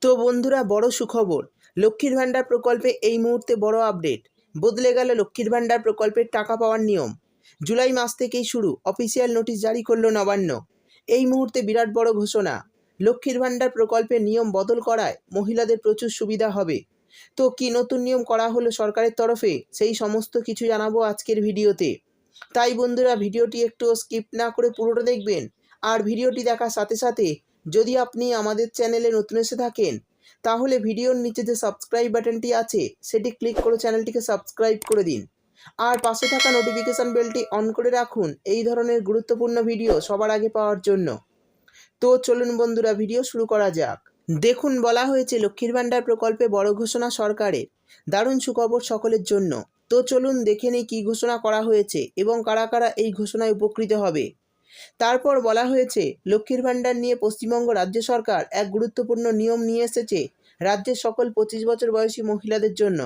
তো বন্ধুরা, বড় সুখবর। লক্ষ্মীর ভাণ্ডার প্রকল্পে এই মুহূর্তে বড় আপডেট। বদলে গেল লক্ষ্মীর ভাণ্ডার প্রকল্পের টাকা পাওয়ার নিয়ম। জুলাই মাস থেকেই শুরু, অফিসিয়াল নোটিশ জারি করল নবান্ন। এই মুহূর্তে বিরাট বড় ঘোষণা। লক্ষ্মীর ভাণ্ডার প্রকল্পের নিয়ম বদল করায় মহিলাদের প্রচুর সুবিধা হবে। তো কি নতুন নিয়ম করা হলো সরকারের তরফে, সেই সমস্ত কিছু জানাবো আজকের ভিডিওতে। তাই বন্ধুরা, ভিডিওটি একটু স্কিপ না করে পুরোটা দেখবেন। আর ভিডিওটি দেখার সাথে সাথে যদি আপনি আমাদের চ্যানেলে নতুন এসে থাকেন, তাহলে ভিডিওর নিচে যে সাবস্ক্রাইব বাটনটি আছে সেটি ক্লিক করে চ্যানেলটিকে সাবস্ক্রাইব করে দিন। আর পাশে থাকা নোটিফিকেশান বেলটি অন করে রাখুন এই ধরনের গুরুত্বপূর্ণ ভিডিও সবার আগে পাওয়ার জন্য। তো চলুন বন্ধুরা, ভিডিও শুরু করা যাক। দেখুন, বলা হয়েছে লক্ষ্মীর ভাণ্ডার প্রকল্পে বড় ঘোষণা সরকারের। দারুণ সুখবর সকলের জন্য। তো চলুন দেখে নিই কী ঘোষণা করা হয়েছে এবং কারা কারা এই ঘোষণায় উপকৃত হবে। তারপর বলা হয়েছে, লক্ষ্মীর ভাণ্ডার নিয়ে পশ্চিমবঙ্গ রাজ্য সরকার এক গুরুত্বপূর্ণ নিয়ম নিয়ে এসেছে রাজ্যের সকল 25 বছর বয়সী মহিলাদের জন্য।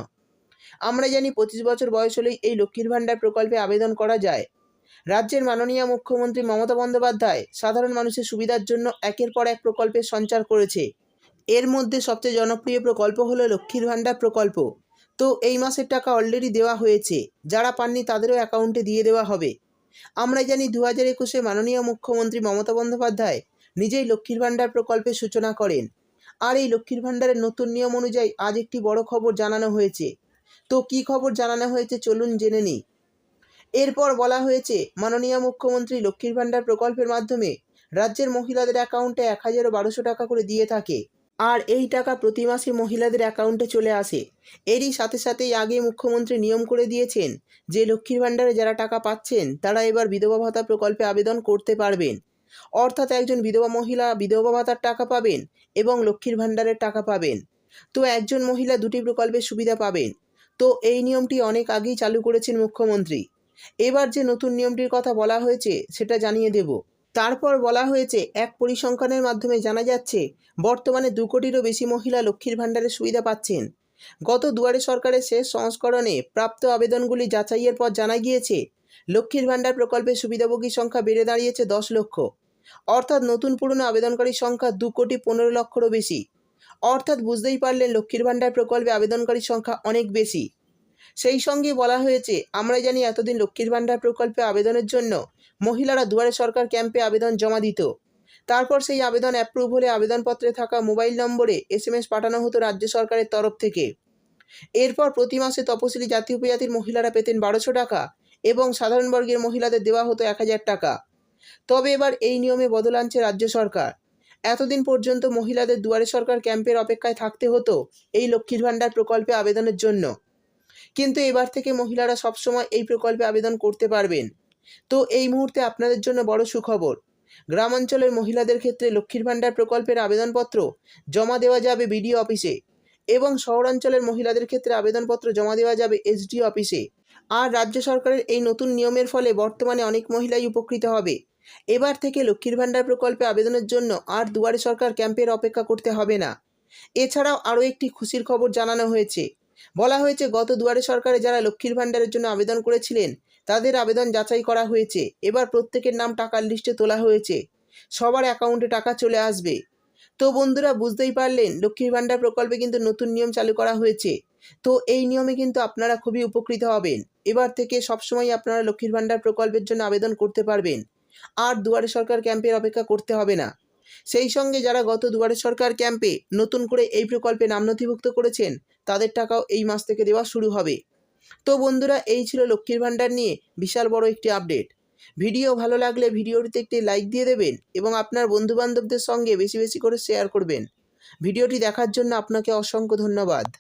আমরা জানি 25 বছর বয়স হলেই এই লক্ষ্মীর ভাণ্ডার প্রকল্পে আবেদন করা যায়। রাজ্যের মাননীয় মুখ্যমন্ত্রী মমতা বন্দ্যোপাধ্যায় সাধারণ মানুষের সুবিধার জন্য একের পর এক প্রকল্পের সঞ্চার করেছে। এর মধ্যে সবচেয়ে জনপ্রিয় প্রকল্প হলো লক্ষ্মীর ভাণ্ডার প্রকল্প। তো এই মাসের টাকা অলরেডি দেওয়া হয়েছে, যারা পাননি তাদেরও অ্যাকাউন্টে দিয়ে দেওয়া হবে। আমরা জানি 2021-এ মাননীয় মুখ্যমন্ত্রী মমতা বন্দ্যোপাধ্যায় নিজেই লক্ষ্মীর ভাণ্ডার প্রকল্পের সূচনা করেন। আর এই লক্ষ্মীর ভাণ্ডারের নতুন নিয়ম অনুযায়ী আজ একটি বড় খবর জানানো হয়েছে। তো কী খবর জানানো হয়েছে চলুন জেনে নিই। এরপর বলা হয়েছে, মাননীয় মুখ্যমন্ত্রী লক্ষ্মীর ভাণ্ডার প্রকল্পের মাধ্যমে রাজ্যের মহিলাদের অ্যাকাউন্টে 1012 টাকা করে দিয়ে থাকে। আর এই টাকা প্রতি মাসে মহিলাদের অ্যাকাউন্টে চলে আসে। এরই সাথে সাথেই আগে মুখ্যমন্ত্রী নিয়ম করে দিয়েছেন যে লক্ষ্মীর ভাণ্ডারে যারা টাকা পাচ্ছেন তারা এবার বিধবা ভাতা প্রকল্পে আবেদন করতে পারবেন। অর্থাৎ একজন বিধবা মহিলা বিধবা ভাতার টাকা পাবেন এবং লক্ষ্মীর ভাণ্ডারের টাকা পাবেন। তো একজন মহিলা দুটি প্রকল্পের সুবিধা পাবেন। তো এই নিয়মটি অনেক আগেই চালু করেছেন মুখ্যমন্ত্রী। এবার যে নতুন নিয়মটির কথা বলা হয়েছে সেটা জানিয়ে দেব। তারপর বলা হয়েছে, এক পরিসংখ্যানের মাধ্যমে জানা যাচ্ছে বর্তমানে 2 কোটিরও বেশি মহিলা লক্ষ্মীর ভাণ্ডারের সুবিধা পাচ্ছেন। গত দুয়ারে সরকারের শেষ সংস্করণে প্রাপ্ত আবেদনগুলি যাচাইয়ের পর জানা গিয়েছে লক্ষ্মীর ভাণ্ডার প্রকল্পের সুবিধাভোগীর সংখ্যা বেড়ে দাঁড়িয়েছে 10 লক্ষ। অর্থাৎ নতুন পুরনো আবেদনকারীর সংখ্যা 2,15,00,000-রও বেশি। অর্থাৎ বুঝতেই পারলেন লক্ষ্মীর ভাণ্ডার প্রকল্পে আবেদনকারীর সংখ্যা অনেক বেশি। সেই সঙ্গে বলা হয়েছে, আমরা জানি এতদিন লক্ষ্মীর ভাণ্ডার প্রকল্পে আবেদনের জন্য মহিলারা দুয়ারে সরকার ক্যাম্পে আবেদন জমা দিত। তারপর সেই আবেদন অ্যাপ্রুভ হলে আবেদনপত্রে থাকা মোবাইল নম্বরে SMS পাঠানো হতো রাজ্য সরকারের তরফ থেকে। এরপর প্রতি মাসে তপশিলি জাতি উপজাতির মহিলারা পেতেন 1200 টাকা এবং সাধারণ বর্গের মহিলাদের দেওয়া হতো 1000 টাকা। তবে এবার এই নিয়মে বদল আনছে রাজ্য সরকার। এতদিন পর্যন্ত মহিলাদের দুয়ারে সরকার ক্যাম্পের অপেক্ষায় থাকতে হতো এই লক্ষ্মীর ভাণ্ডার প্রকল্পে আবেদনের জন্য। কিন্তু এবার থেকে মহিলারা সবসময় এই প্রকল্পে আবেদন করতে পারবেন। তো এই মুহূর্তে আপনাদের জন্য বড় সুখবর। গ্রামাঞ্চলের মহিলাদের ক্ষেত্রে লক্ষ্মীর ভাণ্ডার প্রকল্পের আবেদনপত্র জমা দেওয়া যাবে বিডিও অফিসে এবং শহরাঞ্চলের মহিলাদের ক্ষেত্রে আবেদনপত্র জমা দেওয়া যাবে SDO অফিসে। আর রাজ্য সরকারের এই নতুন নিয়মের ফলে বর্তমানে অনেক মহিলাই উপকৃত হবে। এবার থেকে লক্ষ্মীর ভাণ্ডার প্রকল্পে আবেদনের জন্য আর দুয়ারে সরকার ক্যাম্পের অপেক্ষা করতে হবে না। এছাড়াও আরও একটি খুশির খবর জানানো হয়েছে। বলা হয়েছে, গত দুয়ারে সরকারে যারা লক্ষ্মীর ভাণ্ডারের জন্য আবেদন করেছিলেন তাদের আবেদন যাচাই করা হয়েছে। এবার প্রত্যেকের নাম টাকার লিস্টে তোলা হয়েছে। সবার অ্যাকাউন্টে টাকা চলে আসবে। তো বন্ধুরা, বুঝতেই পারলেন লক্ষ্মীর ভাণ্ডার প্রকল্পে কিন্তু নতুন নিয়ম চালু করা হয়েছে। তো এই নিয়মে কিন্তু আপনারা খুবই উপকৃত হবেন। এবার থেকে সবসময় আপনারা লক্ষ্মীর ভাণ্ডার প্রকল্পের জন্য আবেদন করতে পারবেন। আর দুয়ারে সরকার ক্যাম্পের অপেক্ষা করতে হবে না। সেই সঙ্গে যারা গত দুয়ারে সরকার ক্যাম্পে নতুন করে এই প্রকল্পে নাম নথিভুক্ত করেছেন তাদের টাকাও এই মাস থেকে দেওয়া শুরু হবে। তো বন্ধুরা, এই ছিল লক্ষ্মীর ভাণ্ডার নিয়ে বিশাল বড় একটি আপডেট। ভিডিও ভালো লাগলে ভিডিওটিতে একটি লাইক দিয়ে দেবেন এবং আপনার বন্ধুবান্ধবদের সঙ্গে বেশি বেশি করে শেয়ার করবেন। ভিডিওটি দেখার জন্য আপনাকে অসংখ্য ধন্যবাদ।